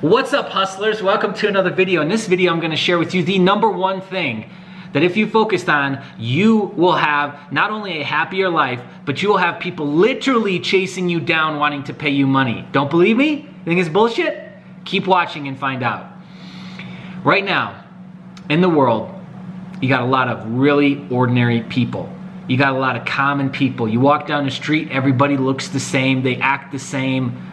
What's up, hustlers? Welcome to another video. In this video, I'm going to share with you the number one thing that if you focused on, you will have not only a happier life, but you will have people literally chasing you down wanting to pay you money. Don't believe me? You think it's bullshit? Keep watching and find out. Right now, in the world, you got a lot of really ordinary people. You got a lot of common people. You walk down the street, everybody looks the same, they act the same.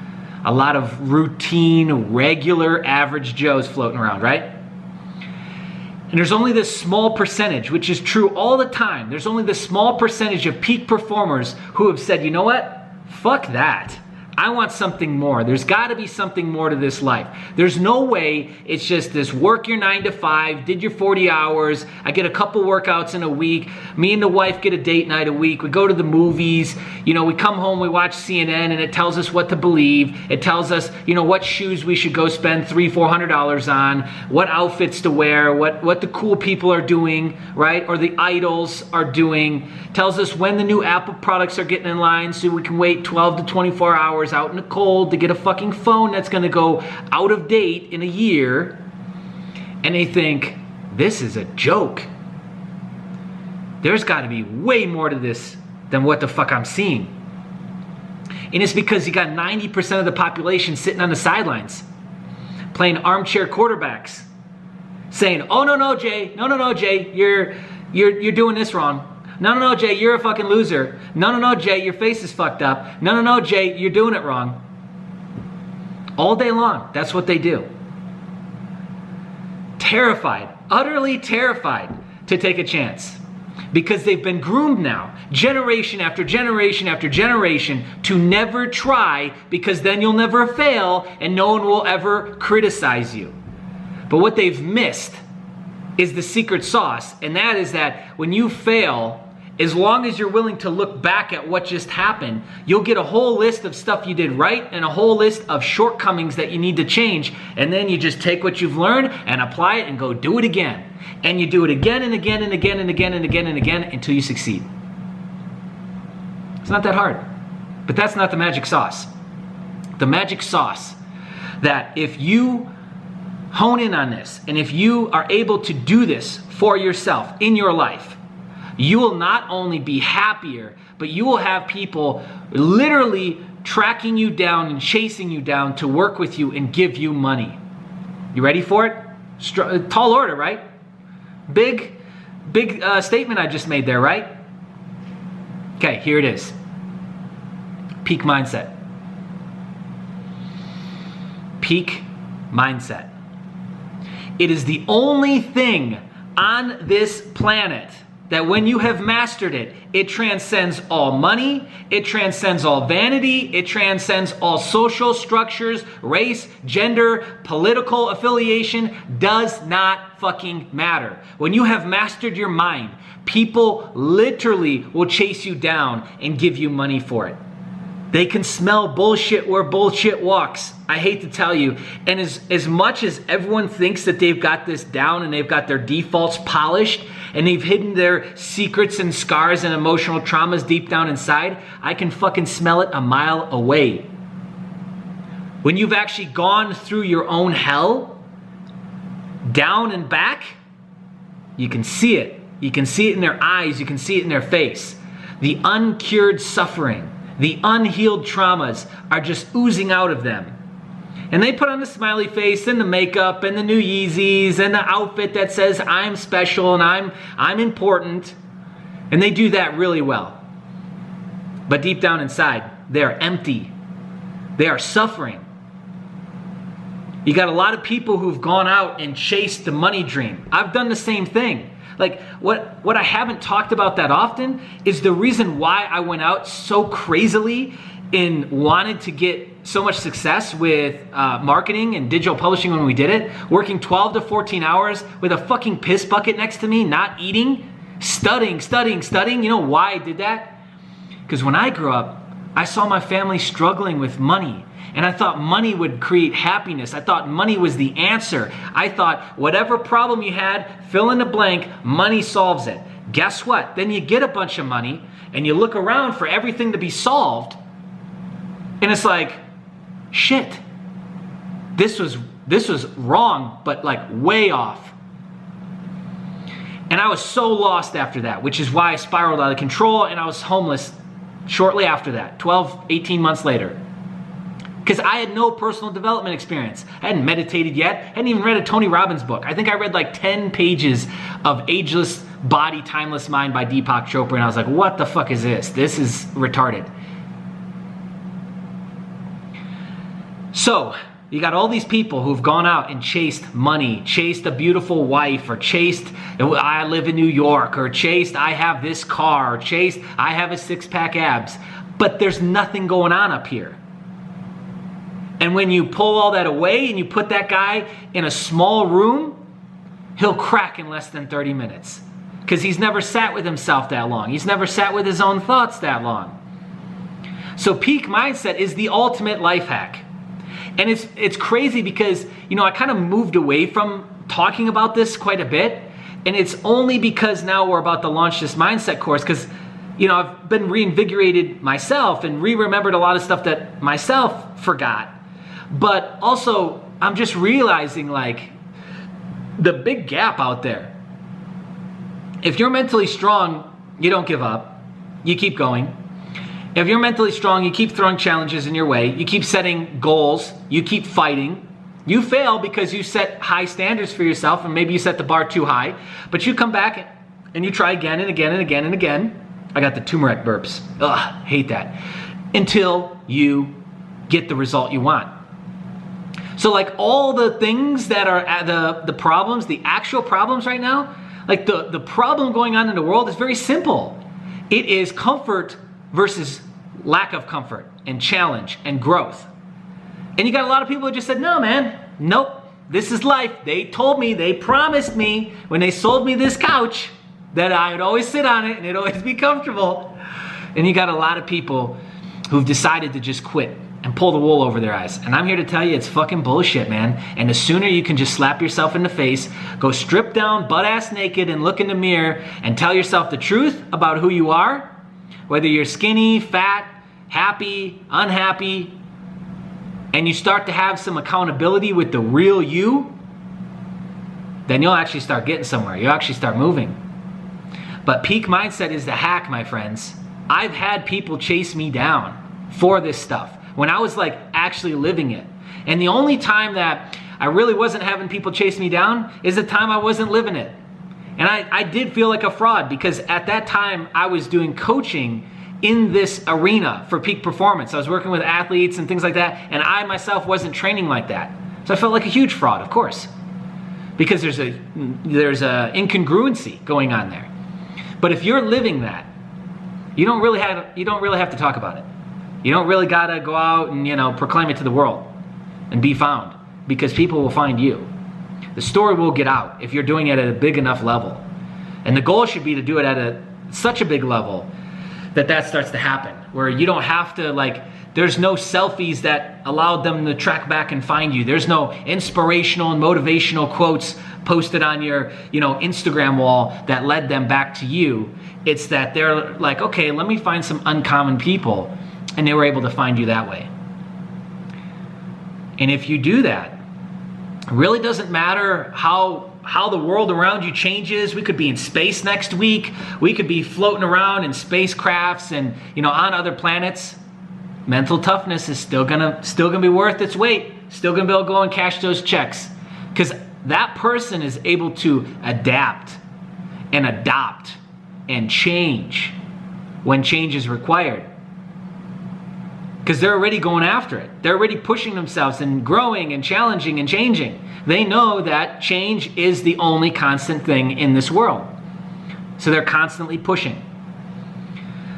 A lot of routine, regular, average Joes floating around, right? And there's only this small percentage, which is true all the time. There's only this small percentage of peak performers who have said, you know what? Fuck that. I want something more. There's got to be something more to this life. There's no way it's just this work your 9 to 5, did your 40 hours, I get a couple workouts in a week, me and the wife get a date night a week, we go to the movies, we come home, we watch CNN, and it tells us what to believe. It tells us, what shoes we should go spend $300-400 on, what outfits to wear, what the cool people are doing, right? Or the idols are doing. Tells us when the new Apple products are getting in line so we can wait 12 to 24 hours out in the cold to get a fucking phone that's going to go out of date in a year. And they think, this is a joke. There's got to be way more to this than what the fuck I'm seeing. And it's because you got 90% of the population sitting on the sidelines playing armchair quarterbacks saying, oh no Jay, you're doing this wrong. No, Jay, you're a fucking loser. No, Jay, your face is fucked up. No, Jay, you're doing it wrong. All day long, that's what they do. Terrified, utterly terrified to take a chance. Because they've been groomed now, generation after generation after generation, to never try, because then you'll never fail and no one will ever criticize you. But what they've missed is the secret sauce, and that is that when you fail, as long as you're willing to look back at what just happened, you'll get a whole list of stuff you did right and a whole list of shortcomings that you need to change. And then you just take what you've learned and apply it and go do it again. And you do it again and again and again and again and again and again until you succeed. It's not that hard. But that's not the magic sauce. The magic sauce that if you hone in on this and if you are able to do this for yourself in your life, you will not only be happier, but you will have people literally tracking you down and chasing you down to work with you and give you money. You ready for it? Tall order, right? Big statement I just made there, right? Okay, here it is. Peak mindset. Peak mindset. It is the only thing on this planet that when you have mastered it, it transcends all money, it transcends all vanity, it transcends all social structures, race, gender, political affiliation, does not fucking matter. When you have mastered your mind, people literally will chase you down and give you money for it. They can smell bullshit where bullshit walks. I hate to tell you. And as much as everyone thinks that they've got this down and they've got their defaults polished and they've hidden their secrets and scars and emotional traumas deep down inside, I can fucking smell it a mile away. When you've actually gone through your own hell, down and back, you can see it. You can see it in their eyes. You can see it in their face. The uncured suffering, the unhealed traumas are just oozing out of them. And they put on the smiley face and the makeup and the new Yeezys and the outfit that says I'm special and I'm important. And they do that really well. But deep down inside, they are empty. They are suffering. You got a lot of people who've gone out and chased the money dream. I've done the same thing. Like what I haven't talked about that often is the reason why I went out so crazily and wanted to get so much success with marketing and digital publishing when we did it, working 12 to 14 hours with a fucking piss bucket next to me, not eating, studying. You know why I did that? Because when I grew up, I saw my family struggling with money. And I thought money would create happiness. I thought money was the answer. I thought whatever problem you had, fill in the blank, money solves it. Guess what? Then you get a bunch of money and you look around for everything to be solved. And it's like, shit, this was This was wrong, but like way off. And I was so lost after that, which is why I spiraled out of control and I was homeless shortly after that, 12, 18 months later. Because I had no personal development experience. I hadn't meditated yet. I hadn't even read a Tony Robbins book. I think I read like 10 pages of Ageless Body, Timeless Mind by Deepak Chopra, and I was like, what the fuck is this? This is retarded. So, you got all these people who've gone out and chased money, chased a beautiful wife, or chased, I live in New York, or chased, I have this car, or chased, I have a six-pack abs. But there's nothing going on up here. And when you pull all that away and you put that guy in a small room, he'll crack in less than 30 minutes. Because he's never sat with himself that long. He's never sat with his own thoughts that long. So peak mindset is the ultimate life hack. And it's crazy because, I kind of moved away from talking about this quite a bit. And it's only because now we're about to launch this mindset course because, I've been reinvigorated myself and re-remembered a lot of stuff that myself forgot. But also, I'm just realizing like the big gap out there. If you're mentally strong, you don't give up. You keep going. If you're mentally strong, you keep throwing challenges in your way. You keep setting goals. You keep fighting. You fail because you set high standards for yourself and maybe you set the bar too high. But you come back and you try again and again and again and again. I got the turmeric burps. Ugh, hate that. Until you get the result you want. So like all the things that are the problems, the actual problems right now, like the problem going on in the world is very simple. It is comfort versus lack of comfort and challenge and growth. And you got a lot of people who just said, no, man, nope, this is life. They told me, they promised me when they sold me this couch that I would always sit on it and it'd always be comfortable. And you got a lot of people who've decided to just quit and pull the wool over their eyes. And I'm here to tell you it's fucking bullshit, man. And the sooner you can just slap yourself in the face, go strip down, butt-ass naked, and look in the mirror and tell yourself the truth about who you are, whether you're skinny, fat, happy, unhappy, and you start to have some accountability with the real you, then you'll actually start getting somewhere. You'll actually start moving. But peak mindset is the hack, my friends. I've had people chase me down for this stuff when I was like actually living it. And the only time that I really wasn't having people chase me down is the time I wasn't living it. And I did feel like a fraud because at that time I was doing coaching in this arena for peak performance. I was working with athletes and things like that, and I myself wasn't training like that. So I felt like a huge fraud, of course, because there's a incongruency going on there. But if you're living that, you don't really have to talk about it. You don't really gotta go out and proclaim it to the world and be found, because people will find you. The story will get out if you're doing it at a big enough level. And the goal should be to do it at such a big level that starts to happen, where you don't have to there's no selfies that allowed them to track back and find you. There's no inspirational and motivational quotes posted on your Instagram wall that led them back to you. It's that they're like, okay, let me find some uncommon people, and they were able to find you that way. And if you do that, it really doesn't matter how the world around you changes. We could be in space next week. We could be floating around in spacecrafts and on other planets. Mental toughness is still gonna be worth its weight. Still gonna be able to go and cash those checks, because that person is able to adapt and adopt and change when change is required. Because they're already going after it. They're already pushing themselves and growing and challenging and changing. They know that change is the only constant thing in this world. So they're constantly pushing.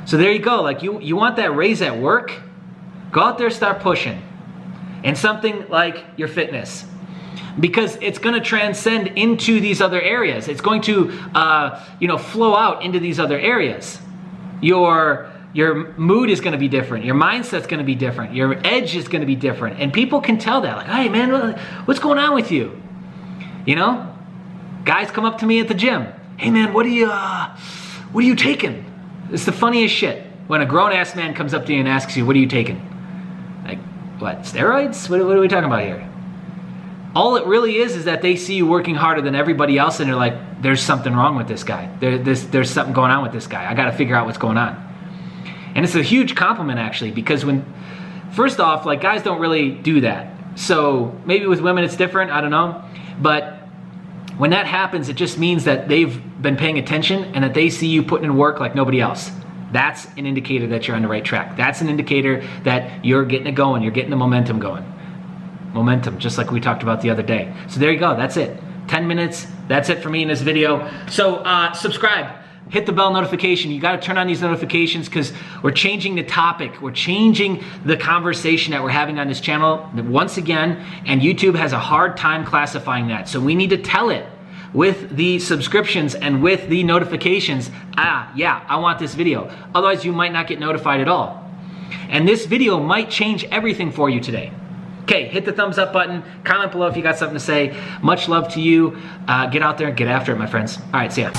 So there you go. You want that raise at work? Go out there, start pushing. And something like your fitness. Because it's going to transcend into these other areas. It's going to flow out into these other areas. Your mood is going to be different. Your mindset's going to be different. Your edge is going to be different. And people can tell that. Like, hey man, what's going on with you? Guys come up to me at the gym. Hey man, what are you taking? It's the funniest shit when a grown-ass man comes up to you and asks you, what are you taking? Like, what, steroids? What are we talking about here? all it really is that they see you working harder than everybody else, and they're like, there's something wrong with this guy. There's something going on with this guy. I got to figure out what's going on. And it's a huge compliment, actually, because first off, like, guys don't really do that. So maybe with women it's different, I don't know. But when that happens, it just means that they've been paying attention and that they see you putting in work like nobody else. That's an indicator that you're on the right track. That's an indicator that you're getting it going. You're getting the momentum going. Momentum, just like we talked about the other day. So there you go. That's it. 10 minutes. That's it for me in this video. So subscribe. Hit the bell notification. You got to turn on these notifications because we're changing the topic. We're changing the conversation that we're having on this channel once again, and YouTube has a hard time classifying that. So we need to tell it with the subscriptions and with the notifications, yeah, I want this video. Otherwise, you might not get notified at all. And this video might change everything for you today. Okay, hit the thumbs up button. Comment below if you got something to say. Much love to you. Get out there and get after it, my friends. All right, see ya.